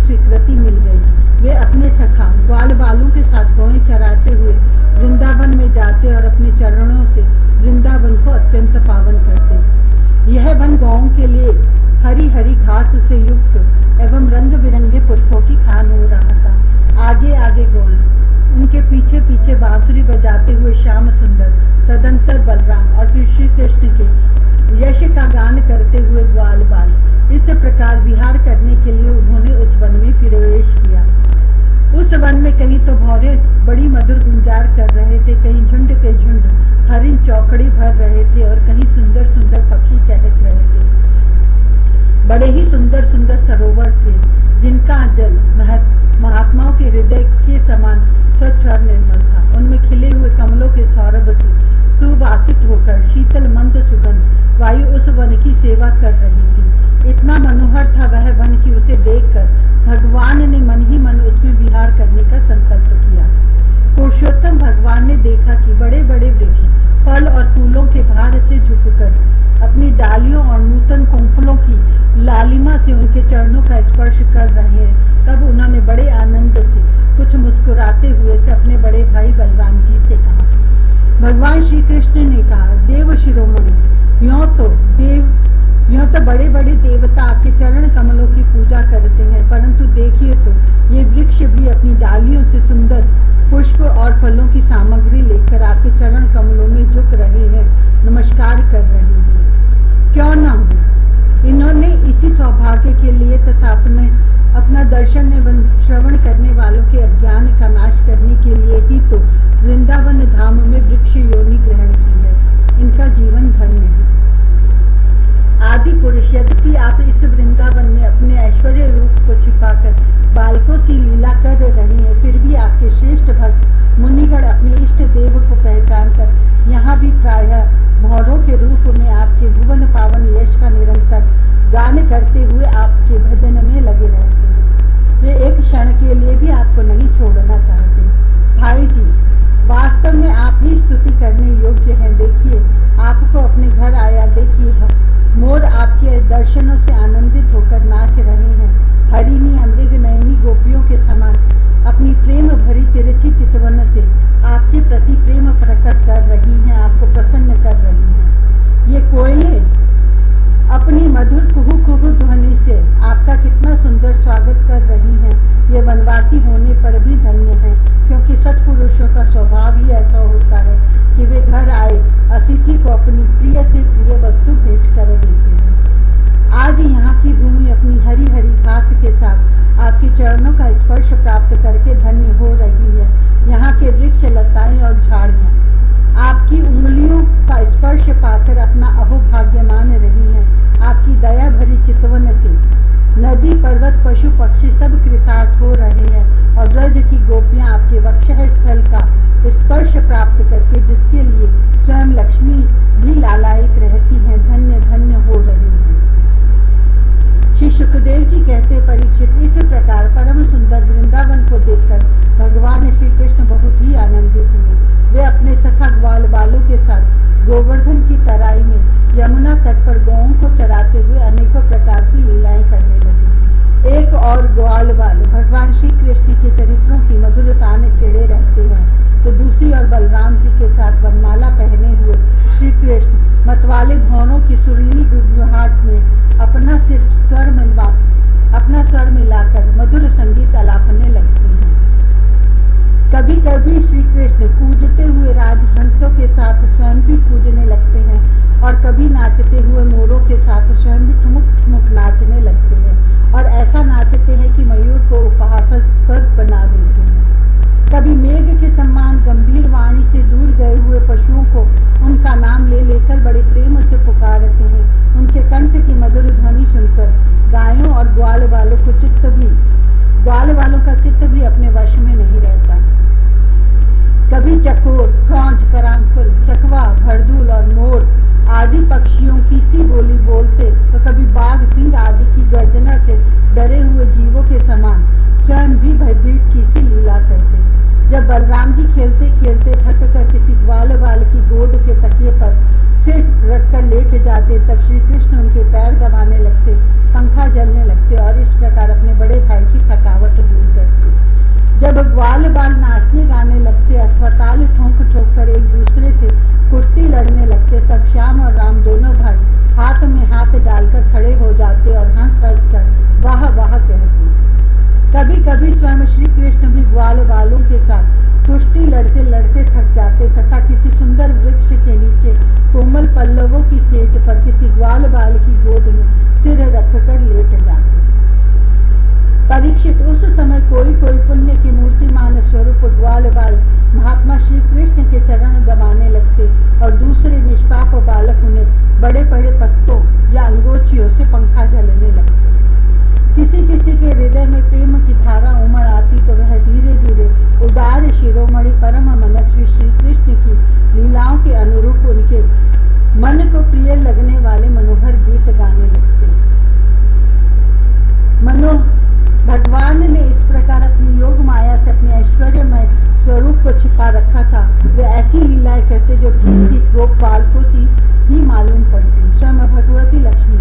स्वीकृति मिल गई। वे अपने सखा ग्वाल बालों के साथ गौएं चराते हुए वृंदावन में जाते और अपने चरणों से वृंदावन को अत्यंत पावन करते। यह वन गौओं के लिए हरी हरी घास से युक्त एवं रंग बिरंगे पुष्पों की खान हो रहा था। आगे आगे गौएं, उनके पीछे पीछे बांसुरी बजाते हुए श्याम सुंदर, तदंतर बलराम और फिर श्री कृष्ण के यश का गान करते हुए ग्वाल बाल। इस प्रकार विहार करने के लिए उन्होंने उस वन में प्रवेश किया। उस वन में कहीं तो भौरे बड़ी मधुर गुंजार कर रहे थे, कहीं झुंड के झुंड हरिण चौकड़ी भर रहे थे और कहीं सुंदर सुंदर पक्षी चहक रहे थे। बड़े ही सुंदर सुंदर सरोवर थे, जिनका जल महात्माओं के हृदय के समान स्वच्छ और निर्मल था। उनमें खिले हुए कमलों के सौरभ से सुवासित होकर शीतल मंद सुगंध वायु उस वन की सेवा कर रही थी। इतना मनोहर था वह वन कि उसे देखकर भगवान ने मन ही मन उसमें विहार करने का संकल्प किया। पुरुषोत्तम भगवान ने देखा कि बड़े बड़े वृक्ष फल और फूलों के भार से झुककर अपनी डालियों और नूतन कोंपलों की लालिमा से उनके चरणों का स्पर्श कर रहे हैं। तब उन्होंने बड़े आनंद से कुछ मुस्कुराते हुए से अपने बड़े भाई बलराम जी से कहा। भगवान श्री कृष्ण ने कहा, देव शिरोमणि, यूं तो बड़े बड़े देवता आपके चरण कमलों की पूजा करते हैं, परंतु देखिए तो ये वृक्ष भी अपनी डालियों से सुंदर पुष्प और फलों की सामग्री लेकर आपके चरण कमलों में झुक रहे हैं, नमस्कार कर रहे हैं। क्यों न हो, इन्होंने इसी सौभाग्य के लिए तथा अपना दर्शन एवं श्रवण करने वालों के अज्ञान का नाश करने के लिए ही तो वृंदावन धाम में वृक्ष योनि ग्रहण की है। इनका जीवन धन्य है। आदि पुरुष, यद्यपि आप इस वृंदावन में अपने ऐश्वर्य रूप को छिपाकर बालकों सी लीला कर रहे हैं, फिर भी आपके श्रेष्ठ भक्त मुनिगण अपने इष्ट देव को पहचान कर यहाँ भी प्रायः भौरों के रूप में आपके भुवन पावन यश का निरंतर गान करते हुए आपके भजन में लगे रहते हैं। वे एक क्षण के लिए भी आपको नहीं छोड़ना चाहते। भाई जी, वास्तव में आप ही स्तुति करने योग्य हैं। देखिए, आपको अपने घर आया। देखिए, मोर आपके दर्शनों से आनंदित होकर नाच रहे हैं। हरिणी अमृग नयनी गोपियों के समान अपनी प्रेम भरी तिरछी चितवन से आपके प्रति प्रेम प्रकट कर रही हैं, आपको प्रसन्न कर रही हैं। ये कोयले अपनी मधुर कुहू कुहू ध्वनि से आपका कितना सुंदर स्वागत कर रही हैं। ये वनवासी होने पर भी धन्य हैं, क्योंकि सत्पुरुषों का स्वभाव ही ऐसा होता है कि वे घर आए अतिथि को अपनी प्रिय से प्रिय वस्तु भेंट कर देते हैं। आज यहाँ की भूमि अपनी हरी हरी घास के साथ आपके चरणों का स्पर्श प्राप्त करके धन्य हो रही है। यहाँ के वृक्ष, लताएं और झाड़ियाँ आपकी उंगलियों का स्पर्श पाकर अपना अहोभाग्य मान रही हैं। आपकी दया भरी चितवन से नदी, पर्वत, पशु पक्षी सब कृतार्थ हो रहे हैं और ब्रज की गोपियां आपके वक्षः स्थल का स्पर्श प्राप्त करके, जिसके लिए स्वयं लक्ष्मी भी लालायित रहती हैं, धन्य धन्य हो रही हैं। श्री सुखदेव जी कहते, परीक्षित, इस प्रकार परम सुंदर वृंदावन को देखकर भगवान श्री कृष्ण बहुत ही आनंदित हुए। वे अपने सखा ग्वाल बालों के साथ गोवर्धन की तराई में यमुना तट पर गौओं को चराते हुए अनेकों प्रकार की लीलाएं करने लगे। एक और ग्वाल बाल भगवान श्री कृष्ण के चरित्रों की मधुरता ने छेड़े रहते हैं, तो दूसरी ओर बलराम जी के साथ वनमाला पहने हुए श्री कृष्ण मतवाले भौरों की सुरीली गुड़गुड़ाहट में अपना स्वर मिलाकर मधुर संगीत अलापने लगते हैं। कभी कभी श्री कृष्ण कूजते हुए राजहंसों के साथ स्वयं भी कूजने लगते हैं और कभी नाचते हुए मोरों के साथ स्वयं भी ठुमुक ठुमुक नाचने लगते हैं और ऐसा नाचते हैं कि मयूर को उपहासास्पद बना देते हैं। कभी मेघ के समान गंभीर वाणी से दूर गए हुए पशुओं को उनका नाम ले लेकर बड़े प्रेम से पुकारते हैं। उनके कंठ की मधुर ध्वनि सुनकर गायों और ग्वाल वालों का चित्त भी अपने वश में नहीं रहता। कभी चकोर, क्रौंच, करांकुल, चकवा, भरदूल और मोर आदि पक्षियों की सी बोली बोलते, तो कभी ग्वाल बाल नाचने गाने लगते अथवा ताल ठोंक ठोक कर एक दूसरे से कुश्ती लड़ने लगते, तब श्याम और राम दोनों भाई हाथ में हाथ डालकर खड़े हो जाते और हंस हंस कर वाह वाह कहते। कभी कभी स्वयं श्री कृष्ण भी ग्वाल बालों के साथ कुश्ती लड़ते लड़ते थक जाते तथा किसी सुंदर वृक्ष के नीचे कोमल पल्लवों की सेज पर किसी ग्वाल बाल की गोद में सिर रखकर लेट जाते। परीक्षित, उस समय कोई कोई पुण्य की मूर्तिमान स्वरूप ग्वाल बाल महात्मा श्री कृष्ण के चरण दबाने लगते और दूसरे निष्पाप बालक उन्हें बड़े बड़े पत्तों या अंगोछियों से पंखा झलने लगते। किसी किसी के हृदय में प्रेम की धारा उमड़ आती तो वह धीरे धीरे उदार शिरोमणि परम मनस्वी श्री कृष्ण की लीलाओं के अनुरूप उनके मन को प्रिय लगने वाले मनोहर गीत गाने लगते। भगवान ने इस प्रकार अपनी योग माया से अपने ऐश्वर्यमय स्वरूप को छिपा रखा था। वे ऐसी लीलाएं करते जो ठीक ठीक गोप बालकों से ही मालूम पड़ती। स्वयं भगवती लक्ष्मी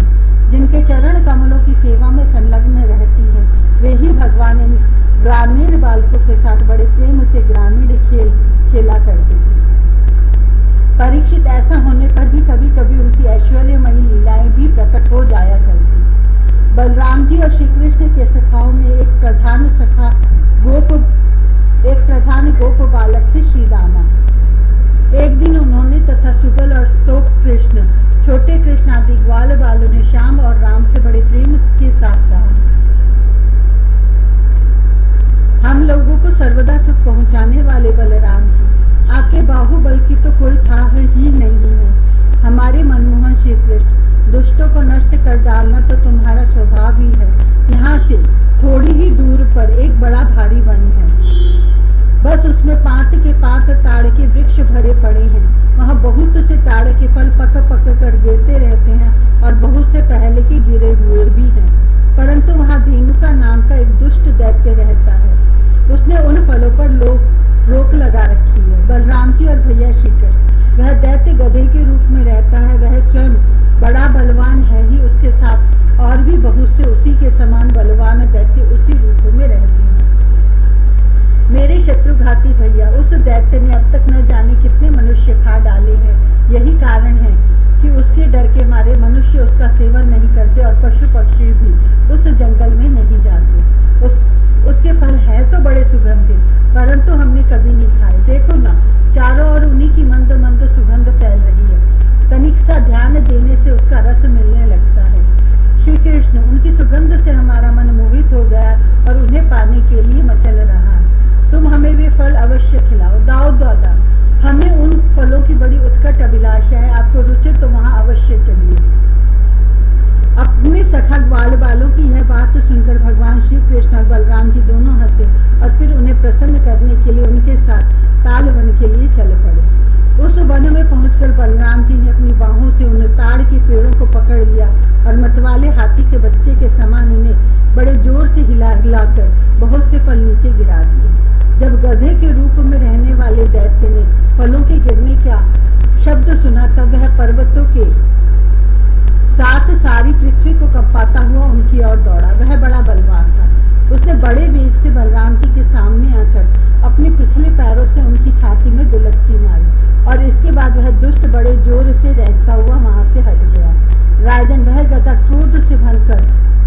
जिनके चरण कमलों की सेवा में संलग्न रहती है, वे ही भगवान इन ग्रामीण बालकों के साथ बड़े प्रेम से ग्रामीण खेल खेला करते थे। परीक्षित, ऐसा होने पर भी कभी कभी उनकी ऐश्वर्यमयी लीलाएं भी प्रकट हो जाया करती। बलराम जी और श्री कृष्ण के सखाओं में एक प्रधान गोप बालक थे श्री दामा। एक दिन उन्होंने तथा सुबल और स्तोप कृष्ण, छोटे कृष्ण आदि ग्वाल बालों ने श्याम और राम से बड़े प्रेम के साथ कहा, हम लोगों को सर्वदा सुख पहुंचाने वाले बलराम जी, आपके बाहुबल की तो कोई था ही नहीं है। हमारे मनमोहन श्री कृष्ण, दुष्टों को नष्ट कर डालना तो तुम्हारा स्वभाव ही है। यहाँ से थोड़ी ही दूर पर एक बड़ा भारी वन है, बस उसमें पांत के पांत ताड़ के वृक्ष भरे पड़े हैं। वहाँ बहुत से ताड़ के फल पक पक कर गिरते रहते हैं और बहुत से पहले के गिरे हुए भी हैं, परंतु वहाँ धेनुका नाम का एक दुष्ट दैत्य रहता है। उसने उन फलों पर रोक लगा रखी है। बलराम जी और भैया श्री कृष्ण, वह दैत्य गधे के रूप में रहता है। वह स्वयं बड़ा बलवान है ही, उसके साथ और भी बहुत से उसी के समान बलवान दैत्य उसी रूप में रहते हैं। मेरे शत्रुघाती भैया, उस दैत्य ने अब तक न जाने कितने मनुष्य खा डाले हैं। यही कारण है कि उसके डर के मारे मनुष्य उसका सेवन नहीं करते और पशु पक्षी भी उस जंगल में नहीं जाते। उसके फल हैं तो बड़े सुगंधित, परंतु हमने कभी नहीं खाए। देखो ना, चारों ओर उन्हीं की मंद मंद सुगंध फैल रही है। तनिक सा ध्यान देने से उसका रस मिलने लगता है। श्री कृष्ण, उनकी सुगंध से हमारा मन मोहित हो गया और उन्हें पाने के लिए मचल रहा है। तुम हमें वे फल अवश्य खिलाओ। दाओ दादा, हमें उन फलों की बड़ी उत्कट अभिलाषा है। आपको रुचि तो वहाँ अवश्य चलिए। अपने सखा ग्वाल बालों की यह बात सुनकर भगवान श्री कृष्ण और बलराम जी दोनों हंसे और फिर उन्हें प्रसन्न करने के लिए उनके साथ ताल वन के लिए चल पड़े। उस वन में पहुंचकर बलराम जी ने अपनी बाहों से उन ताड़ के पेड़ों को पकड़ लिया और मतवाले हाथी के बच्चे के समान उन्हें बड़े जोर से हिला हिलाकर बहुत से फल नीचे गिरा दिए। जब गधे के रूप में रहने वाले दैत्य ने फलों के गिरने का शब्द सुना, तब वह पर्वतों के साथ सारी पृथ्वी को कंपाता हुआ उनकी ओर दौड़ा। वह बड़ा बलवान था। उसने बड़े वेग से बलराम जी के सामने आकर अपने पिछले पैरों से उनकी छाती में दुलत्ती मारी और इसके बाद वह दुष्ट बड़े जोर से रेंगता हुआ वहां से हट गया। राजन, वह गधा क्रोध से भरकर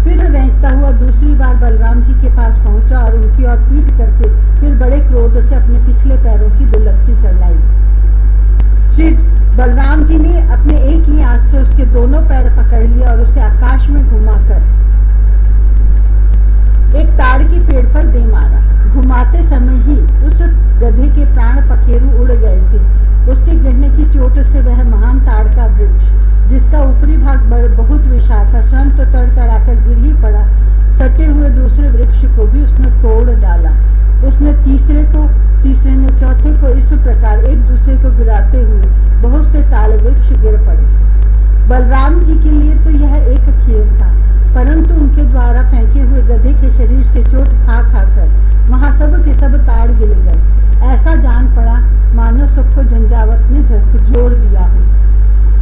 फिर रेंगता हुआ दूसरी बार बलराम जी के पास पहुंचा और उनकी ओर पीट करके फिर बड़े क्रोध से अपने पिछले पैरों की दुलत्ती चढ़ाई। श्री बलराम जी ने अपने एक ही हाथ से उसके दोनों पैर पकड़ लिया और उसे आकाश में घुमाकर एक ताड़ के पेड़ पर दे मारा। घुमाते समय ही उस गधे के प्राण पखेरु उड़ गए थे। उसके गिरने की चोट से वह महान ताड़ का वृक्ष, जिसका ऊपरी भाग बहुत विशाल था, स्वयं तो तड़तड़ाकर गिर ही पड़ा। सटे हुए दूसरे वृक्ष को भी उसने तोड़ डाला। उसने तीसरे ने चौथे को इस प्रकार एक दूसरे को गिराते हुए बहुत से ताल वृक्ष गिर पड़े। बलराम जी के लिए तो यह एक खेल था, परंतु उनके द्वारा फेंके हुए गधे के शरीर से चोट खा कर वहां सब के सब ताड़ गिर गए। ऐसा जान पड़ा मानो सबको झंझावत ने झकझोर दिया हो।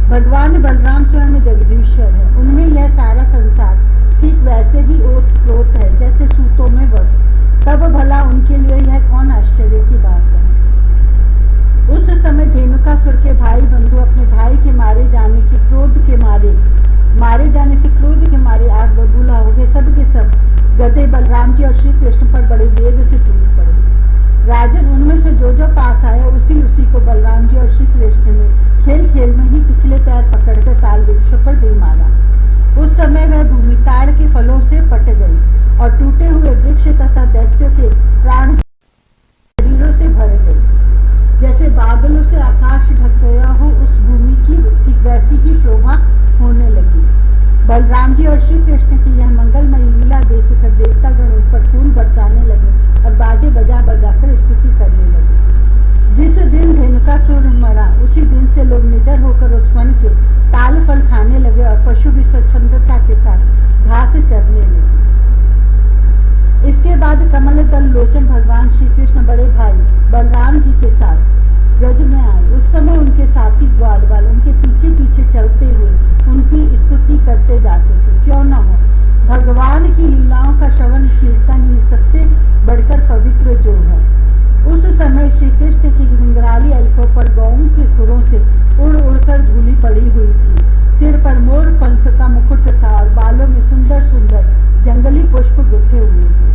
भगवान बलराम स्वयं जगदीश्वर है। उनमें यह सारा संसार ठीक वैसे ही ओत प्रोत है जैसे सूतों में वस्त्र। तब भला उनके लिए यह कौन आश्चर्य की बात है। उस समय धेनुकासुर के भाई बंधु अपने भाई के मारे जाने से क्रोध के मारे आग बबूला हो गए। सब के सब गधे बलराम जी और श्री कृष्ण पर बड़े वेग से टूट पड़े। राजन, उनमें से जो पास आया उसी को बलराम जी और श्री कृष्ण ने खेल खेल में ही पिछले पैर पकड़कर ताल वृक्ष पर दे मारा। उस समय वह भूमि ताड़ के फलों से पट गई और टूटे हुए वृक्ष तथा दैत्यों के प्राण शरीरों से भर गई। जैसे बादलों से आकाश ढक गया हो, उस भूमि की ठीक वैसी ही शोभा होने लगी। बलराम जी और श्री कृष्ण की यह मंगलमयी लीला देखकर देवतागण उन पर फूल बरसाने लगे और बाजे बजाकर स्तुति करने लगे। जिस दिन धेनुकासुर मरा, उसी दिन से लोग निडर होकर उस वन के ताल फल खाने लगे और पशु भी स्वच्छंदता के साथ घास चरने लगे। इसके बाद कमल दल लोचन भगवान श्री कृष्ण बड़े भाई बलराम जी के साथ ब्रज में आए। उस समय उनके साथी ग्वालवाल उनके पीछे पीछे चलते हुए उनकी स्तुति करते जाते थे। क्यों न हो, भगवान की लीलाओं का श्रवण कीर्तन ही सबसे बढ़कर पवित्र जो है। उस समय श्री कृष्ण की घुंघराली अलकों पर गौओं के खुरों से उड़ उड़कर धूली पड़ी हुई थी। सिर पर मोर पंख का मुकुट था और बालों में सुंदर सुंदर जंगली पुष्प गुथे हुए थे।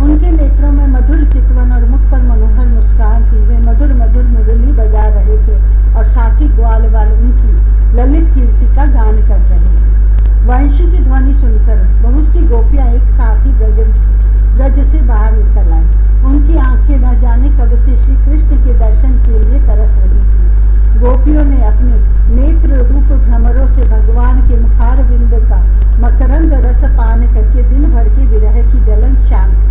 उनके नेत्रों में मधुर चितवन और मुख पर मनोहर मुस्कान थी। वे मधुर मधुर मुरली बजा रहे थे और साथी ग्वालवाल उनकी ललित कीर्ति का गान कर रहे थे। वंशी की ध्वनि सुनकर बहुत सी गोपियां एक साथ ही ब्रज से बाहर निकल आई। उनकी आंखें न जाने कब से श्री कृष्ण के दर्शन के लिए तरस रही थी। गोपियों ने अपने नेत्र रूप भ्रमरों से भगवान के मुखारविंद का मकरंद रस पान करके दिन भर के विरह की जलन शांत की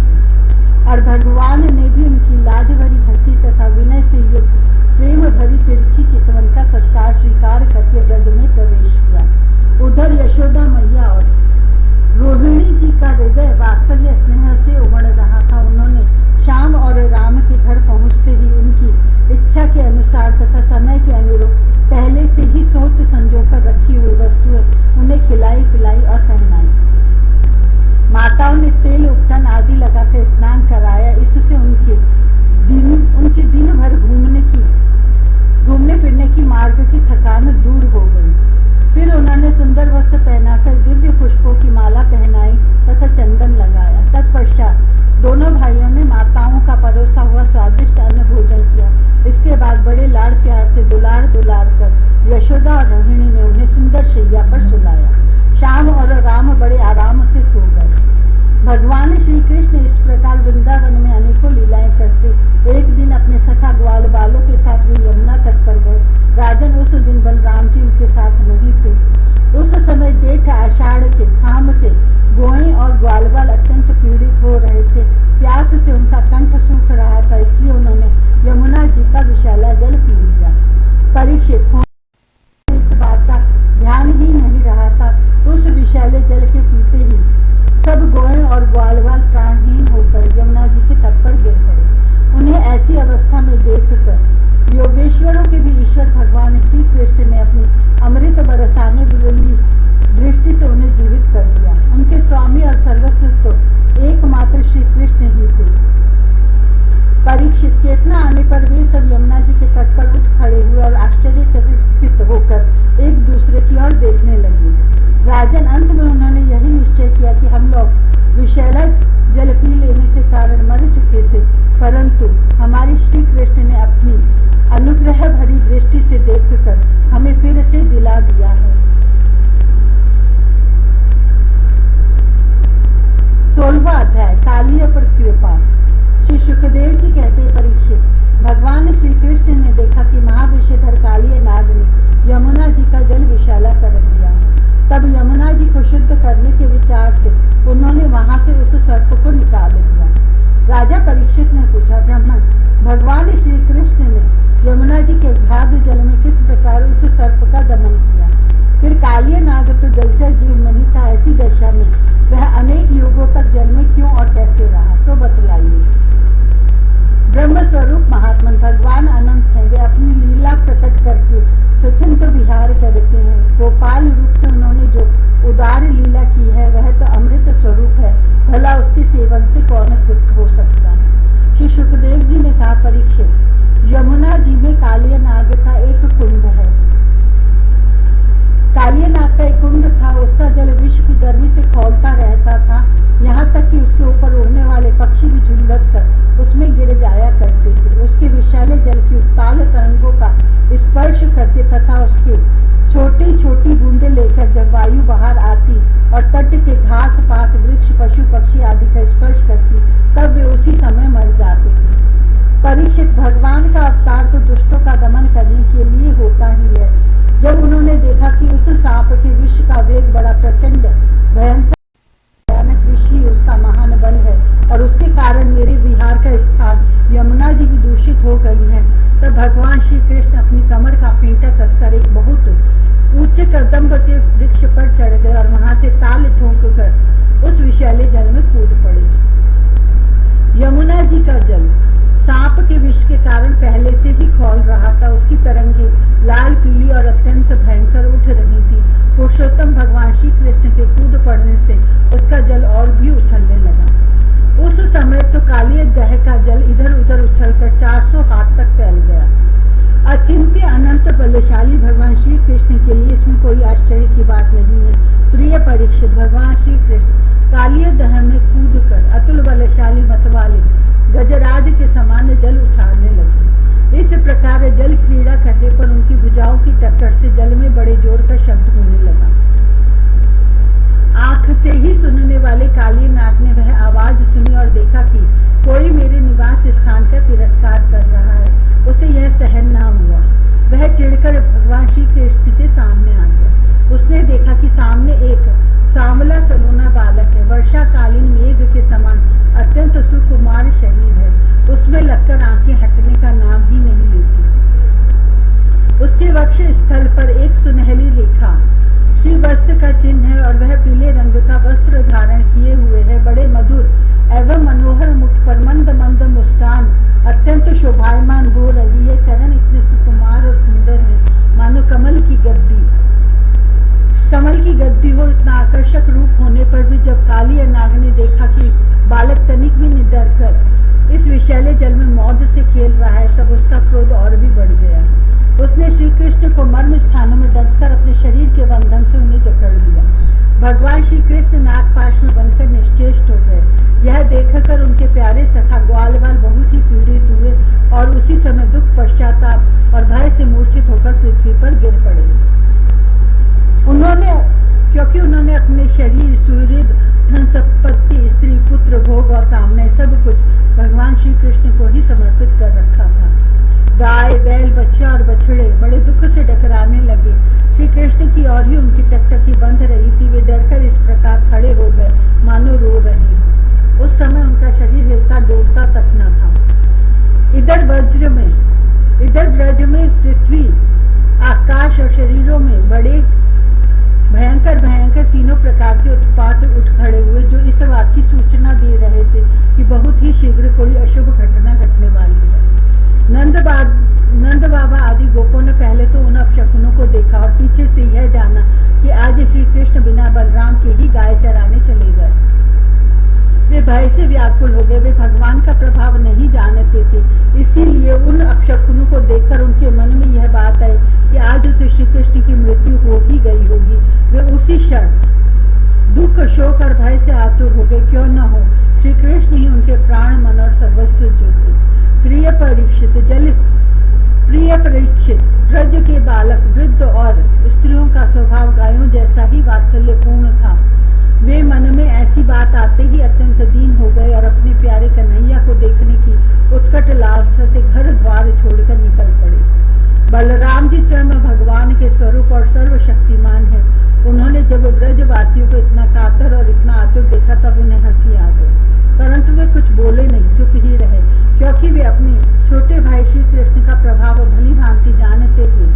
और भगवान ने भी उनकी लाज भरी हंसी तथा विनय से युक्त प्रेम भरी तिरछी चितवन का सत्कार स्वीकार करके ब्रज में प्रवेश किया। उधर यशोदा मैया और रोहिणी जी का हृदय वात्सल्य स्नेह से उमड़ रहा था। उन्होंने श्याम और राम के घर पहुंचते ही उनकी इच्छा के अनुसार तथा समय के अनुरूप पहले से ही सोच संजोकर रखी हुई वस्तुएं उन्हें खिलाई पिलाई और पहनाई। माताओं ने तेल उपटन आदि लगाकर स्नान कराया। इससे उनके दिन भर घूमने फिरने की मार्ग की थकान दूर हो गई। फिर उन्होंने सुंदर वस्त्र पहनाकर दिव्य पुष्पों की माला पहनाई तथा चंदन लगाया। तत्पश्चात दोनों भाइयों ने माताओं का परोसा हुआ स्वादिष्ट अन्न भोजन किया। इसके बाद बड़े लाड़ प्यार से दुलार कर यशोदा और रोहिणी ने उन्हें सुंदर शैया पर सुलाया। श्याम और राम बड़े आराम से सो गए। भगवान श्री कृष्ण इस प्रकार वृंदावन में अनेकों लीलाएं करते एक दिन अपने सखा ग्वाल बालों के साथ वे यमुना तट पर गए। राजन, उस दिन बलराम जी उनके साथ नहीं थे। उस समय जेठ आषाढ़ के घाम से गोएं और ग्वालवाल अत्यंत पीड़ित हो रहे थे। प्यास से उनका कंठ सूख रहा था, इसलिए उन्होंने यमुना जी का विशाला जल पी लिया। परीक्षित इस बात का ध्यान ही नहीं रहा था। उस विशाले जल के पीते ही सब गोएं और ग्वालवाल प्राणहीन होकर यमुना जी के तट पर गिर पड़े। उन्हें ऐसी अवस्था में देखकर योगेश्वरों के भी ईश्वर भगवान श्री कृष्ण ने अपनी अमृत बरसाने वाली दृष्टि से उन्हें जीवित कर दिया। उनके स्वामी और सर्वस्व तो एकमात्र श्री कृष्ण ही थे। परीक्षित, चेतना आने पर वे सब यमुना जी के तट पर उठ खड़े हुए और आश्चर्यचकित होकर एक दूसरे की ओर देखने लगे। राजन, अंत में उन्होंने यही निश्चय किया कि हम लोग विषैला जल पी लेने के कारण मर चुके थे, परंतु हमारी श्री कृष्ण ने अपनी अनुग्रह भरी दृष्टि से देखकर हमें फिर से जिला दिया है। 16वां अध्याय, कालिया पर कृपा। श्री सुखदेव जी कहते, परीक्षित, भगवान श्री कृष्ण ने देखा कि महाविषधर कालिय नाग ने यमुना जी का जल विशाला कर दिया है। तब यमुना जी को शुद्ध करने के विचार से उन्होंने वहां से उस सर्प को निकाल दिया। राजा परीक्षित ने पूछा, ब्राह्मण, भगवान श्री कृष्ण ने यमुना जी के अगाध जल में किस प्रकार उस सर्प का दमन किया? फिर कालिय नाग तो जलचर जीव नहीं था, ऐसी दशा में वह अनेक युगों तक जल में क्यों और कैसे रहा, सो बतलाइए। ब्रह्म स्वरूप महात्मन भगवान अनंत हैं। वे अपनी लीला प्रकट करके स्वच्छंद विहार करते हैं। गोपाल रूप से उन्होंने जो उदार लीला की है वह तो अमृत स्वरूप है, भला उसके सेवन से कौन तृप्त हो सकता। सांप के विष का वेग बड़ा प्रचंड भयानक विष ही उसका महान बल है और उसके कारण मेरे विहार का स्थान यमुना जी भी दूषित हो गई है। तब भगवान श्री कृष्ण अपनी कमर का फेंटा कसकर एक बहुत ऊंचे कदम्ब के वृक्ष पर चढ़ गए और वहां से ताल ठोंक कर उस विषैले जल में कूद पड़े। यमुना जी का जल सांप के विष के कारण पहले से ही खौल रहा था। उसकी तरंगें लाल पीली और अत्यंत भयंकर उठ रही थी। पुरुषोत्तम भगवान श्री कृष्ण के कूद पड़ने से उसका जल और भी उछलने लगा। उस समय तो कालिय दह का जल इधर उधर उछलकर 400 हाथ तक फैल गया। अचिंत्य अनंत बलशाली भगवान श्री कृष्ण के लिए इसमें कोई आश्चर्य की बात नहीं है। प्रिय परीक्षित, भगवान श्री कृष्ण कालिय दह में कूद कर अतुल बलशाली मत वाले गजराज के समान जल उछालने लगे। इस प्रकार जल क्रीड़ा करने पर उनकी भुजाओं की टक्कर से जल में बड़े जोर का शब्द होने लगा। आंख से ही सुनने वाले कालीनाथ ने वह आवाज सुनी और देखा कि कोई मेरे निवास स्थान का तिरस्कार कर रहा है। उसे यह सहन ना हुआ। वह चिढ़कर भगवान श्री कृष्ण के सामने आ गया। उसने देखा कि सामने एक सांवला सलोना बालक है। वर्षाकालीन मेघ के समान अत्यंत सुकुमार शरीर है। उसमें लगकर आंखें हटने का नाम ही नहीं लेती। उसके वक्ष स्थल पर एक सुनहली रेखा श्रीवत्स का चिन्ह है और वह पीले रंग का वस्त्र धारण किए हुए है। बड़े मधुर एवं मनोहर मुख पर मंद मंद मुस्कान अत्यंत शोभायमान हो रही है। चरण इतने सुकुमार और सुंदर है मानो कमल की गद्दी हो। इतना आकर्षक रूप होने पर भी जब काली नाग ने देखा कि बालक तनिक भी निडर कर इस विषैले जल में मौज से खेल रहा है, तब उसका क्रोध और भी बढ़ गया। उसने श्री कृष्ण को मर्म स्थानों में डसकर अपने शरीर के बंधन से उन्हें जकड़ लिया। भगवान श्री कृष्ण नागपाश में बनकर निश्चेष्ट हो गए। यह देखकर उनके प्यारे सखा ग्वालवाल बहुत ही पीड़ित हुए और उसी समय दुख, पश्चाताप और भय से मूर्छित होकर पृथ्वी पर गिर पड़े। क्योंकि उन्होंने अपने शरीर, सुहृद, धन संपत्ति, स्त्री, पुत्र, भोग और कामनाएं सब कुछ भगवान श्री कृष्ण को ही समर्पित कर रखा था। गाय, बैल, बच्चा और बछड़े बड़े दुख से डकराने लगे। श्री कृष्ण की और ही उनकी टकटकी बंध रही थी। वे डरकर इस प्रकार खड़े हो गए मानो रो रहे हैं। उस समय उनका शरीर हिलता डोलता तक न था। इधर ब्रज में पृथ्वी, आकाश और शरीरों में बड़े भयंकर तीनों प्रकार के उत्पात उठ खड़े हुए, जो इस बात की सूचना दे रहे थे कि बहुत ही शीघ्र कोई अशुभ घटना घटने वाली है। नंद बाबा आदि गोपों ने पहले तो उन अपशकुनों को देखा और पीछे से यह जाना कि आज श्री कृष्ण बिना बलराम के ही गाय चराने चले गए। वे भय से व्याकुल हो गए। वे भगवान का प्रभाव नहीं जानते थे, इसीलिए उन अपशकुनों को देखकर उनके मन में यह बात आई कि आज तो श्री कृष्ण की मृत्यु हो ही गई होगी। वे उसी क्षण दुख, शोक और भय से आतुर हो गए। क्यों न हो, श्री कृष्ण ही उनके प्राण, मन और सर्वस्व जो थे। प्रिय परीक्षित, ब्रज के बालक, वृद्ध और स्त्रियों का स्वभाव गायों जैसा ही वात्सल्यपूर्ण था। वे मन में ऐसी बात आते ही अत्यंत दीन हो गए और अपने प्यारे कन्हैया को देखने की उत्कट लालसा से घर द्वार छोड़कर निकल पड़े। बलराम जी स्वयं भगवान के स्वरूप और सर्वशक्तिमान है। उन्होंने जब ब्रजवासियों को इतना कातर और इतना आतुर देखा तब उन्हें हंसी आ गई, परंतु वे कुछ बोले नहीं, चुप ही रहे, क्योंकि वे अपने छोटे भाई श्री कृष्ण का प्रभाव भली भांति जानते थे।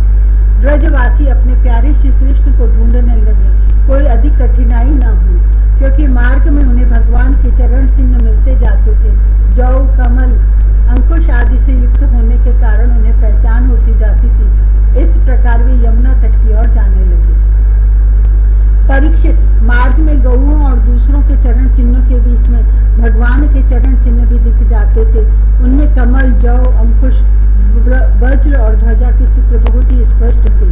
ब्रजवासी अपने प्यारे श्री कृष्ण को ढूंढने लगे। कोई अधिक कठिनाई न हुई, क्योंकि मार्ग में उन्हें भगवान के चरण चिन्ह मिलते जाते थे। जौ, कमल, अंकुश आदि से युक्त होने के कारण उन्हें पहचान होती जाती थी। इस प्रकार वे यमुना तट की ओर जाने लगे। परीक्षित, मार्ग में गौओं और दूसरों के चरण चिन्हों के बीच में भगवान के चरण चिन्ह भी दिख जाते थे। उनमें कमल, जौ, अंकुश, वज्र और ध्वजा के चित्र बहुत ही स्पष्ट थे।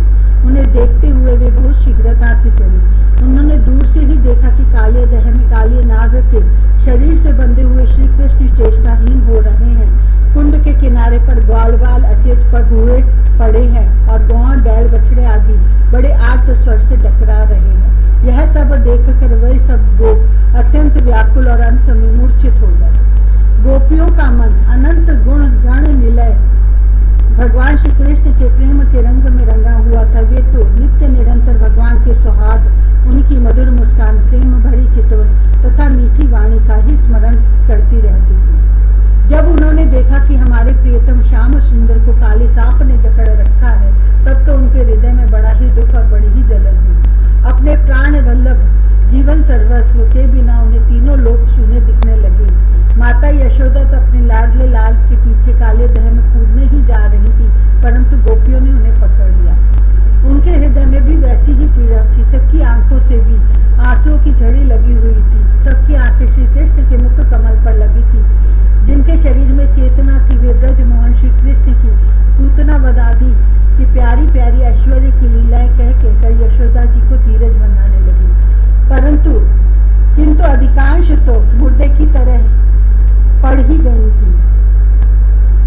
उन्हें देखते हुए वे बहुत शीघ्रता से चले। उन्होंने दूर से ही देखा कि काले दह में काले नाग के शरीर से बंधे हुए श्री कृष्ण चेष्टाहीन हो रहे हैं। कुंड के किनारे पर ग्वालवाल अचेत पर हुए पड़े हैं और गौर, बैल, बछड़े आदि बड़े आर्त स्वर से डकरा रहे हैं। यह सब देखकर वही सब गोप अत्यंत व्याकुल और अंत में मूर्छित हो गए। गोपियों का मन अनंत गुण गण निलय भगवान श्री कृष्ण के प्रेम के रंग में रंगा हुआ था। वे तो नित्य निरंतर भगवान के सुहाग, उनकी मधुर मुस्कान, प्रेम भरी चितवन तथा मीठी वाणी का ही स्मरण करती रहती थी। जब उन्होंने देखा कि हमारे प्रियतम श्याम सुंदर को काले सांप ने जकड़ रखा है, तब तो उनके हृदय में बड़ा ही दुख और बड़ी ही जलन हुई। अपने प्राण वल्लभ जीवन सर्वस्व के बिना उन्हें तीनों लोग शून्य दिखने लगे। माता यशोदा तो अपने लाडले लाल के पीछे काले दह में कूदने ही जा रही थी, परंतु गोपियों ने उन्हें पकड़ लिया। उनके हृदय में भी वैसी ही पीड़ा थी। सबकी आंखों से भी आंसुओं की झड़ी लगी हुई थी। सबकी आंखें श्री कृष्ण के मुख कमल पर लगी थी। जिनके शरीर में चेतना थी, वे ब्रजमोहन श्री कृष्ण की पूतना वदादी की प्यारी प्यारी ऐश्वर्य की लीलाएं कह कहकर यशोदा जी को धीरज बनाने लगी। किंतु अधिकांश तो मुर्दे की तरह पड़ ही गई थी।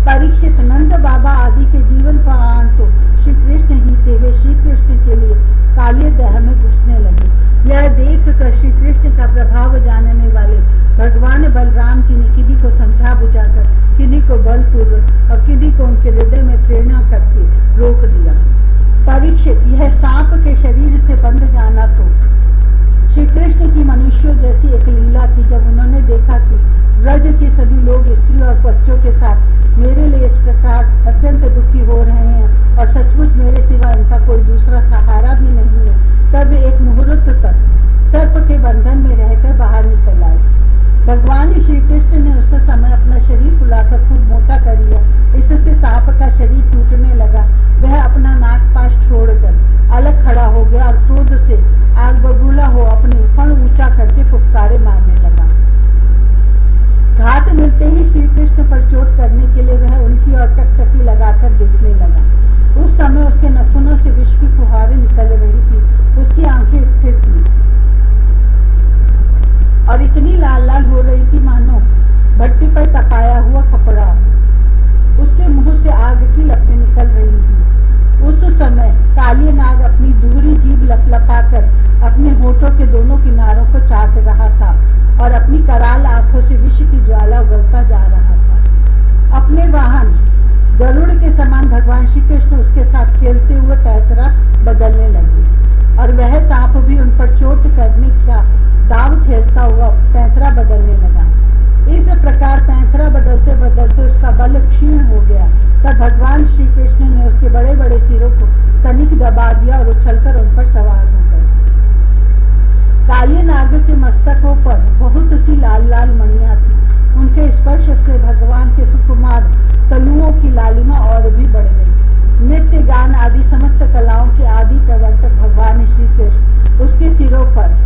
परीक्षित, नंद बाबा आदि के जीवन प्राण तो श्री कृष्ण ही थे। वे श्री कृष्ण के लिए काले दह में घुसने लगे। यह देख कर श्री कृष्ण का प्रभाव जानने वाले भगवान बलराम जी ने किन्हीं को समझा बुझाकर, किन्हीं को बलपूर्वक और किन्हीं को उनके हृदय में प्रेरणा करके रोक दिया। परीक्षित, यह सांप के शरीर से बंध जाना तो श्री कृष्ण की मनुष्यों जैसी एक लीला थी। जब उन्होंने देखा कि ब्रज के सभी लोग स्त्री और बच्चों के साथ मेरे लिए इस प्रकार अत्यंत दुखी हो रहे हैं और सचमुच मेरे सिवा इनका कोई दूसरा सहारा भी नहीं है, तब एक मुहूर्त तक सर्प के बंधन में रहकर बाहर निकल आए। भगवान श्री कृष्ण ने उस समय अपना शरीर फुलाकर खूब मोटा कर लिया। इससे सांप का शरीर टूटने लगा। वह अपना नागपाश छोड़कर अलग खड़ा हो गया और क्रोध से आग बबूला हो अपने फण ऊंचा करके फुफकारे मारने लगा। घात मिलते ही श्री कृष्ण पर चोट करने के लिए वह उनकी ओर टकटकी लगाकर देखने लगा। उस समय उसके नथुनों से विष की फुहारें निकल रही थी। उसकी आंखें स्थिर थी और इतनी लाल लाल हो रही थी मानो भट्टी पर तपाया हुआ कपड़ा। उसके मुंह से आग की लपटें निकल रही थी। उस समय काली नाग अपनी दूरी जीभ लपलपाकर अपने होठों के दोनों किनारों को चाट रहा था और अपनी कराल आंखों से विष की ज्वाला उगलता जा रहा था। अपने वाहन गरुड़ के समान भगवान श्री कृष्ण उसके साथ खेलते हुए पैतरा बदलने लगे और वह सांप भी उन पर चोट करने का दाव खेलता हुआ पैंतरा बदलने लगा। इस प्रकार पैंतरा बदलते बदलते उसका बल क्षीण हो गया। तब भगवान श्री कृष्ण ने उसके बड़े बड़े सिरों को तनिक दबा दिया और उछलकर उन पर सवार हो गए। काली नाग के मस्तकों पर बहुत सी लाल लाल मणियां थी। उनके स्पर्श से भगवान के सुकुमार तलुओं की लालिमा और भी बढ़ गई। नृत्य गान आदि समस्त कलाओं के आदि प्रवर्तक भगवान श्री कृष्ण उसके सिरों पर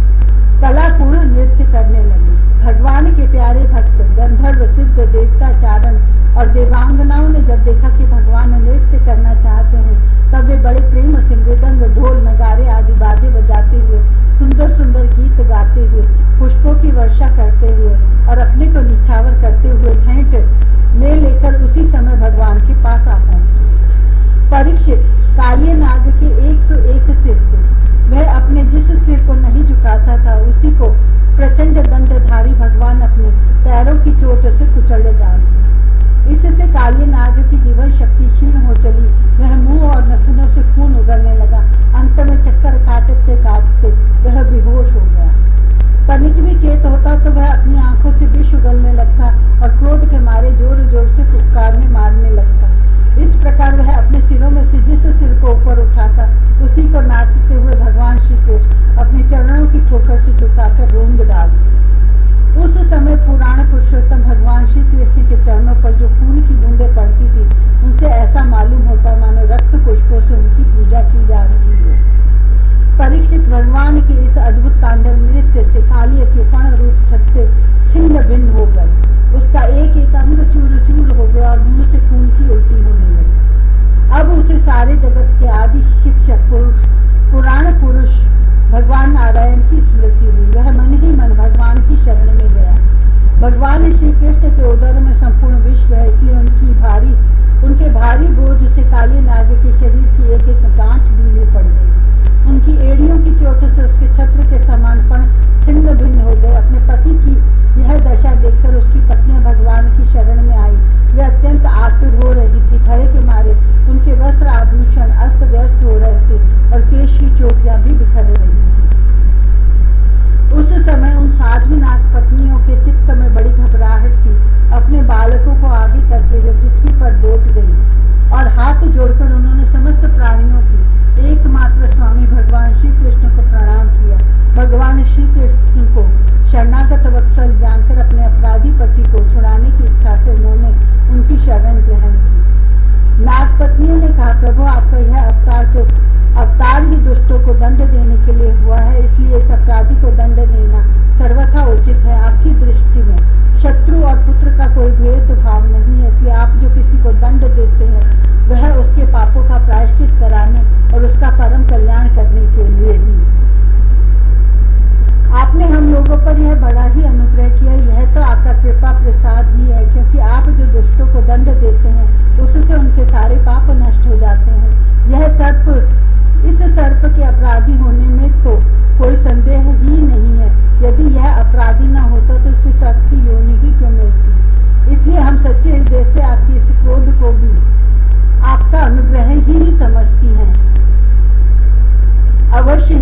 कलापूर्ण नृत्य करने लगे। भगवान के प्यारे भक्त गंधर्व, सिद्ध, देवता, चारण और देवांगनाओं ने जब देखा कि भगवान नृत्य करना चाहते हैं, तब वे बड़े प्रेम से मृदंग, ढोल, नगारे आदि बाजे बजाते हुए, सुंदर सुंदर गीत गाते हुए, पुष्पों की वर्षा करते हुए और अपने को निछावर करते हुए भेंट ले लेकर उसी समय भगवान के पास आ पहुंचे। परीक्षित, काली नाग के 101 सिर थे। वह अपने जिस सिर को नहीं झुकाता था, उसी को प्रचंड दंडधारी भगवान अपने पैरों की चोट से कुचल डालते। इससे काली नाग की जीवन शक्ति क्षीण हो चली। वह मुंह और नथुनों से खून उगलने लगा। अंत में चक्कर काटते काटते वह बेहोश हो गया। तनिक भी चेत होता तो वह अपनी आंखों से विष उगलने लगता और क्रोध के मारे जोर जोर से फुफकारने मारने लगता। इस प्रकार वह अपने सिरों में से जिस सिर को ऊपर उठाता, उसी को नाचते हुए भगवान श्री कृष्ण अपने चरणों की ठोकर से झुकाकर रोंद डालते। उस समय पुराण पुरुषोत्तम भगवान श्री कृष्ण के चरणों पर जो खून की बूंदें पड़ती थी, उनसे ऐसा मालूम होता मानो रक्त पुष्पों से उनकी पूजा की जा रही हो। परीक्षित, भगवान के इस अद्भुत तांडव नृत्य से कालिया के फण रूप छत्ते छिन्न भिन्न हो गए। उसका एक एक अंग चूर चूर हो गया और मुंह से खून की उल्टी होने लगी। अब उसे सारे जगत के आदि शिक्षक पुराण पुरुष भगवान नारायण की स्मृति हुई। वह मन ही मन भगवान की शरण में गया। भगवान श्री कृष्ण के उदर में संपूर्ण विश्व है, इसलिए उनके भारी बोझ से काली नाग के शरीर की एक एक गांठ ढीली पड़ गई। उनकी एड़ियों की चोट से उसके छत्र के समान फण छिन्न भिन्न हो गए। अपने पति की यह दशा देखकर उसकी पत्नियां भगवान की शरण में आई। वे अत्यंत आतुर हो रही थी। भय के मारे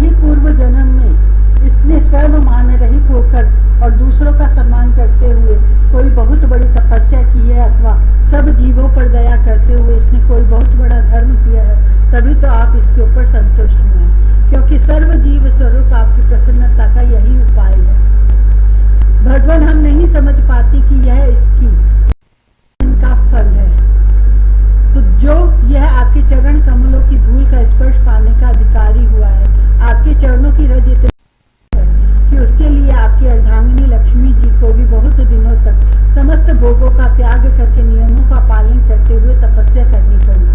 ही पूर्व जन्म में इसने स्वयं मान रहित होकर और दूसरों का सम्मान करते हुए कोई बहुत बड़ी तपस्या की है, अथवा सब जीवों पर दया करते हुए इसने कोई बहुत बड़ा धर्म किया है, तभी तो आप इसके ऊपर संतुष्ट हुए हैं, क्योंकि सर्व जीव स्वरूप आपकी प्रसन्नता का यही उपाय है। भगवान हम नहीं समझ पाती कि यह इसकी इनका फल है, तो जो यह आपके चरण कमलों की धूल का स्पर्श पाने का अधिकारी हुआ है, आपके चरणों की रज इतनी कि उसके लिए आपकी अर्धांगिनी लक्ष्मी जी को भी बहुत दिनों तक समस्त भोगों का त्याग करके नियमों का पालन करते हुए तपस्या करनी पड़ी।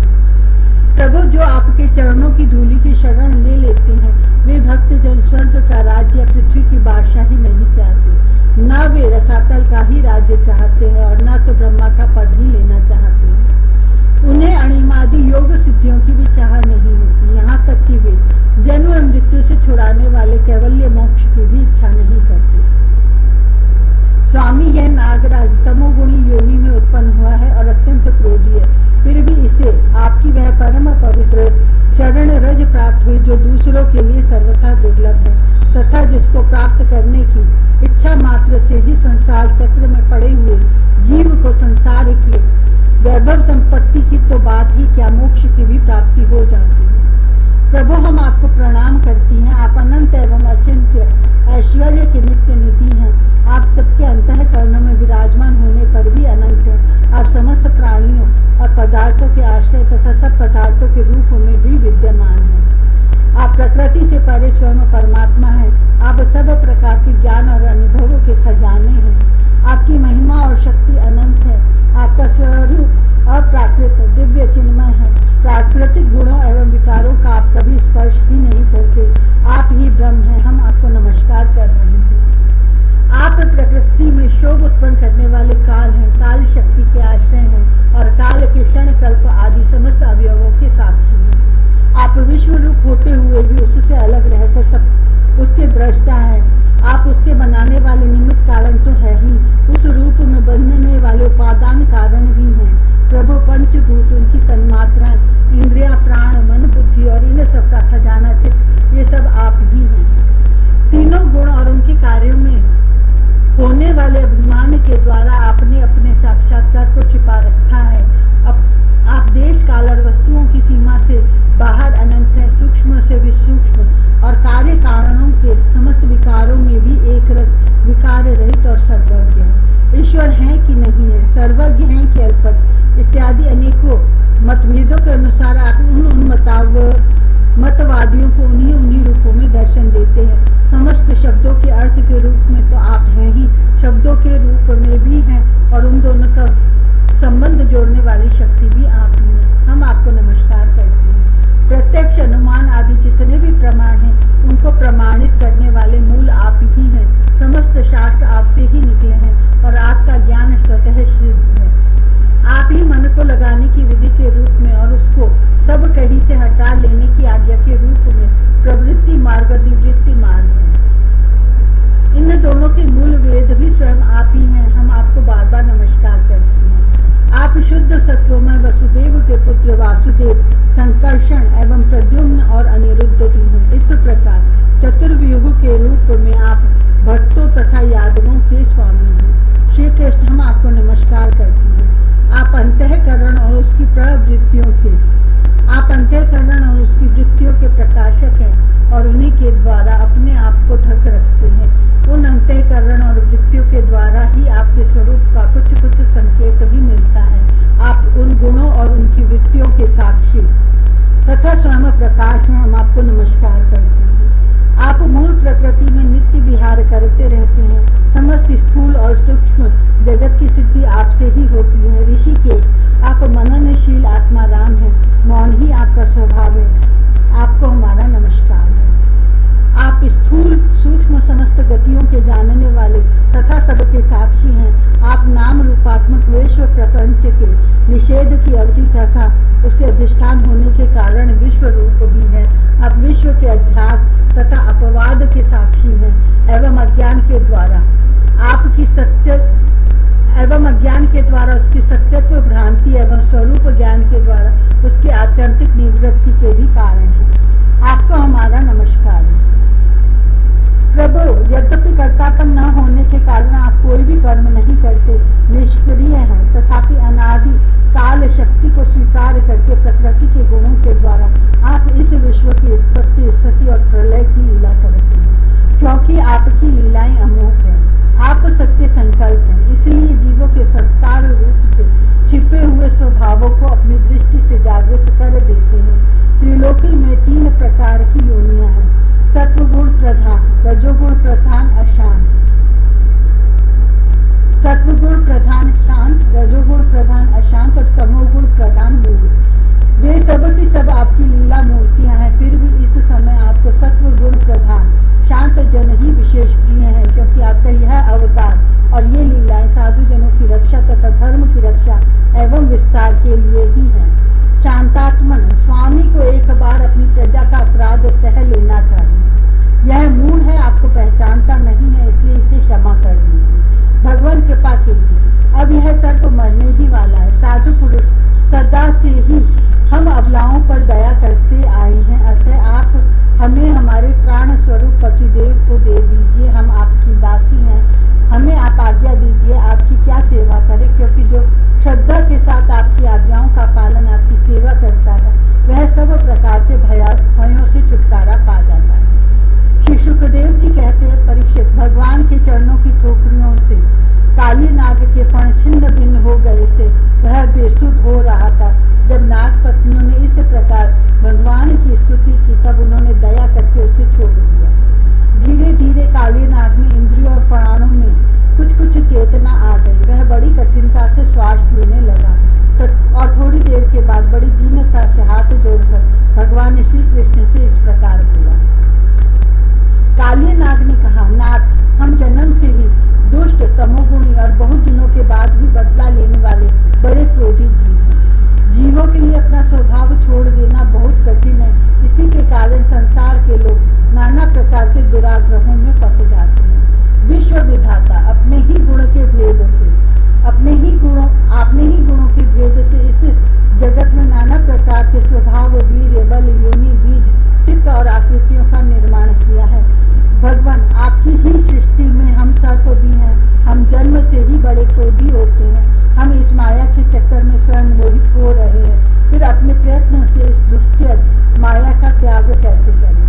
प्रभु, जो आपके चरणों की धूलि की शरण ले लेते हैं, वे भक्त जन स्वर्ग का राज्य, पृथ्वी की बादशाही नहीं चाहते, न वे रसातल का ही राज्य चाहते हैं और न तो ब्रह्मा का पद ही लेना चाहते हैं। उन्हें अणिमादि योग सिद्धियों की भी चाह नहीं होती, यहाँ तक कि वे जन्म मृत्यु से छुड़ाने वाले कैवल्य मोक्ष की भी इच्छा नहीं करते। स्वामी, यह नागराज तमोगुणी योनि में उत्पन्न हुआ है और अत्यंत क्रोधी है, फिर भी इसे आपकी वह परम पवित्र चरण रज प्राप्त हुई जो दूसरों के लिए सर्वथा दुर्लभ है, तथा जिसको प्राप्त करने की इच्छा मात्र से ही संसार चक्र में पड़े हुए जीव को संसार की वैभव संपत्ति की तो बात ही क्या, मोक्ष की भी प्राप्ति हो जाती है। प्रभु, हम आपको प्रणाम करती हैं। आप अनंत एवं अचिंत्य ऐश्वर्य के नित्य निधि हैं। आप सबके अंतःकरणों में विराजमान होने पर भी अनंत हैं। आप समस्त प्राणियों और पदार्थों के आश्रय तथा सब पदार्थों के रूप में भी विद्यमान हैं। आप प्रकृति से परे स्वयं परमात्मा हैं। आप सब प्रकार के ज्ञान और अनुभवों के खजाने हैं। आपकी महिमा और शक्ति अनंत है। आपका स्वरूप अप्राकृत दिव्य चिन्मय है। प्राकृतिक गुणों एवं विकारों का आप कभी स्पर्श ही नहीं करते। आप ही ब्रह्म हैं। हम आपको नमस्कार कर रहे हैं। आप प्रकृति में शोभ उत्पन्न करने वाले काल हैं, काल शक्ति के आश्रय हैं और काल के क्षण कल्प आदि समस्त अवयवों के साक्षी हैं। आप विश्व रूप होते हुए भी उससे अलग रहकर सब उसके दृष्टा हैं। आप उसके बनाने वाले निमित्त कारण तो है ही, उस रूप में बनने वाले उपादान कारण भी हैं। प्रभु, पंचभूत, उनकी तन्मात्राएं, इंद्रियां, प्राण, मन, बुद्धि और इन सब का खजाना चित्त, ये सब आप ही हैं। तीनों गुण और उनके कार्यों में होने वाले अभिमान के द्वारा आपने अपने साक्षात्कार को छिपा रखा है। आप देश काल और वस्तुओं की सीमा से बाहर अनंत हैं, सूक्ष्म से भी सूक्ष्म और कार्य कारणों के समस्त विकारों में भी एक रस, विकार रहित और सर्वज्ञ है। ईश्वर है कि नहीं है, सर्वज्ञ है कि अल्पज्ञ इत्यादि अनेकों मतभेदों के अनुसार आप उन मतवादियों को उन्हीं रूपों में दर्शन देते हैं। समस्त शब्दों के अर्थ के रूप में तो आप हैं ही, शब्दों के रूप में भी हैं और उन दोनों का संबंध जोड़ने वाली शक्ति भी आप ही हैं। हम आपको नमस्कार करते हैं। प्रत्यक्ष, अनुमान आदि जितने भी प्रमाण हैं, उनको प्रमाणित करने वाले मूल आप ही हैं। समस्त शास्त्र आपसे ही निकले हैं और आपका ज्ञान स्वतः सिद्ध है। आप ही मन को लगाने की विधि के रूप में और उसको सब कहीं से हटा लेने की आज्ञा के रूप में प्रवृत्ति मार्ग और निवृत्ति मार्ग है। इन दोनों के मूल वेद भी स्वयं आप ही हैं। हम आपको बार बार नमस्कार करते हैं। आप शुद्ध सत्वमय वसुदेव के पुत्र वासुदेव, संकर्षण एवं प्रद्युम्न और अनिरुद्ध भी हैं। इस प्रकार चतुर्व्यूह के रूप में आप भक्तों तथा यादवों के स्वामी हैं। श्री कृष्ण, हम आपको नमस्कार करते हैं। आप अंतःकरण और उसकी वृत्तियों के प्रकाशक हैं और उन्हीं के द्वारा अपने आप को ढक रखते हैं। उन अंतःकरण और वृत्तियों के द्वारा ही आपके स्वरूप का कुछ संकेत भी मिलता है। आप उन गुणों और उनकी वृत्तियों के साक्षी तथा स्वयं प्रकाश हैं। हम आपको नमस्कार करते हैं। आप मूल प्रकृति में नित्य विहार करते रहते हैं। समस्त स्थूल और सूक्ष्म जगत की सिद्धि आपसे ही होती है। ऋषिकेश, आप मननशील आत्मा राम हैं। मौन ही आपका स्वभाव है। आपको हमारा नमस्कार है। आप स्थूल सूक्ष्म समस्त गतियों के जानने वाले तथा सबके साक्षी हैं। आप नाम रूपात्मक विश्व प्रपंच के निषेध की अवधि तथा उसके अधिष्ठान होने के कारण विश्व रूप भी है। आप विश्व के अध्यास तथा अपवाद के साक्षी हैं एवं अज्ञान के द्वारा उसकी सत्यत्व भ्रांति एवं स्वरूप ज्ञान के द्वारा उसकी आत्यंतिक निवृत्ति के भी कारण है। आपको हमारा नमस्कार है। प्रधान, रजोगुण प्रधान अशांत, सत्वगुण प्रधान शांत, रजोगुण प्रधान अशांत और तमोगुण प्रधान मूढ़। वे सब की सब आपकी लीला मूर्तियां हैं, फिर भी इस समय आपको सत्व गुण प्रधान शांत जन ही विशेष प्रिय हैं, क्योंकि आपका यह अवतार और ये लीलाएं साधु जनों की रक्षा तथा धर्म की रक्षा एवं विस्तार के लिए ही हैं। शांतात्मन, स्वामी को एक बार अपनी प्रजा का अपराध सह लेना चाहिए। यह मूढ़ है, आपको पहचानता नहीं है, इसलिए इसे क्षमा कर दीजिए। भगवान कृपा कीजिए, अब यह सर्प मरने ही वाला है। साधु पुरुष सदा से ही हम अबलाओं पर दया करते आए हैं, अतः आप हमें हमारे प्राण स्वरूप पतिदेव को दे दीजिए। हम आपकी दासी हैं, हमें आप आज्ञा दीजिए आपकी क्या सेवा करें, क्योंकि जो श्रद्धा के साथ आपकी आज्ञाओं का पालन आपकी सेवा करता है वह सब प्रकार के भयों से छुटकारा पा जाता है। श्री शुकदेव जी कहते हैं, परीक्षित, भगवान के चरणों की ठोकरियों से काली नाग के फण छिन्न भिन्न हो गए थे। वह बेसुध हो रहा था। जब नाग पत्नियों ने इस प्रकार भगवान की स्तुति की, तब उन्होंने दया करके उसे छोड़ दिया। धीरे धीरे काली नाग में इंद्रियों और प्राणों में कुछ कुछ चेतना आ गई। वह बड़ी कठिनता से श्वास लेने लगा और थोड़ी देर के बाद बड़ी दीनता से हाथ जोड़कर भगवान ने श्री कृष्ण से इस प्रकार बोला। काली नाग ने कहा, नाथ, हम जन्म से ही दुष्ट, तमोगुणी और बहुत दिनों के बाद भी बदला लेने वाले बड़े क्रोधी जीव हैं। जीवों के लिए अपना स्वभाव छोड़ देना बहुत कठिन है। इसी के कारण संसार के लोग नाना प्रकार के दुराग्रहों में फंस जाते हैं। विश्व विधाता अपने ही गुण के भेद से, आपने ही गुणों के भेद से इस जगत में नाना प्रकार के स्वभाव, वीर्य, बल, योनि, बीज, चित्त और आकृतियों का निर्माण किया है। भगवान, आपकी ही सृष्टि में हम सर्प भी हैं। हम जन्म से ही बड़े क्रोधी होते हैं। हम इस माया के चक्कर में स्वयं मोहित हो रहे हैं, फिर अपने प्रयत्न से इस दुस्त्यज माया का त्याग कैसे करें।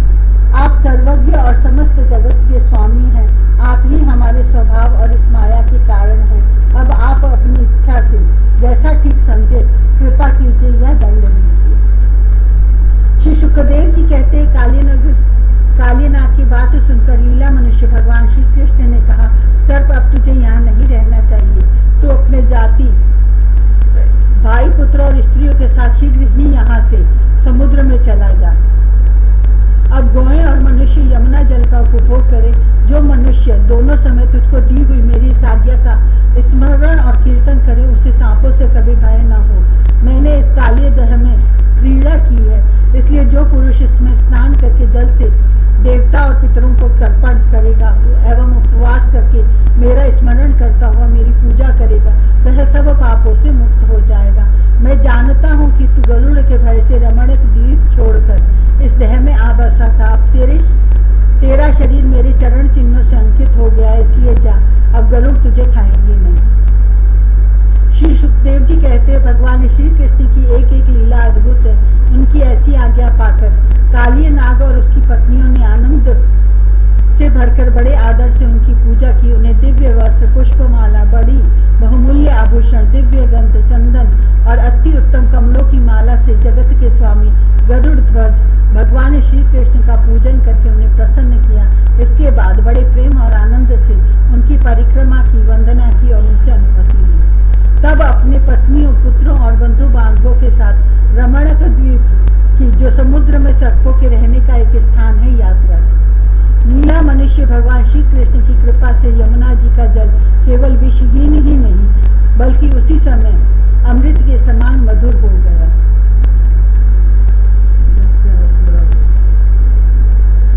आप सर्वज्ञ और समस्त जगत के स्वामी हैं। आप ही हमारे स्वभाव और इस माया के कारण हैं। अब आप अपनी इच्छा से जैसा ठीक समझे कृपा कीजिए, यह दंड दीजिए। श्री शुकदेव जी कहते हैं, कालीनाग की बात सुनकर लीला मनुष्य भगवान श्री कृष्ण ने कहा, सर्प, अब तुझे यहाँ नहीं रहना चाहिए। तो अपने जाति, भाई, पुत्र और स्त्रियों के साथ शीघ्र ही यहाँ से समुद्र में चला जा। अब गौएं और मनुष्य यमुना जल का उपभोग करें। जो मनुष्य दोनों समय तुझको दी हुई मेरी इस आज्ञा का स्मरण और कीर्तन करे, उसे सांपों से कभी भय न हो। मैंने इस काले दह में क्रीड़ा की है, इसलिए जो पुरुष इसमें स्नान करके जल से देवता और पितरों को तर्पण करेगा एवं उपवास करके मेरा स्मरण करता हुआ मेरी पूजा करेगा, वह सब पापों से मुक्त हो जाएगा। मैं जानता हूँ कि तू गरुड़ के भय से रमणक द्वीप छोड़कर इस देह में आ बसा था। अब तेरा शरीर मेरे चरण चिन्हों से अंकित हो गया है, इसलिए जा, अब गरुड़ तुझे खाएंगे नहीं। श्री सुखदेव जी कहते हैं, भगवान श्री कृष्ण की एक एक लीला अद्भुत है। उनकी ऐसी आज्ञा पाकर काली नाग और उसकी पत्नियों ने आनंद से भरकर बड़े आदर से उनकी पूजा की। उन्हें दिव्य वस्त्र, पुष्पमाला, बड़ी बहुमूल्य आभूषण, दिव्य गंध, चंदन और अति उत्तम कमलों की माला से जगत के स्वामी गरुड़ ध्वज भगवान श्री कृष्ण का पूजन करके उन्हें प्रसन्न किया। इसके बाद बड़े प्रेम और आनंद से उनकी परिक्रमा की, वंदना की और उनसे अनुमति ली। तब अपने पत्नियों, पुत्रों और बंधु बांधवों के साथ रमणक द्वीप की, जो समुद्र में सर्पों के रहने का एक स्थान है, यात्रा की। लीला मनुष्य भगवान श्री कृष्ण की कृपा से यमुना जी का जल केवल विषहीन ही नहीं, बल्कि उसी समय अमृत के समान मधुर हो गया।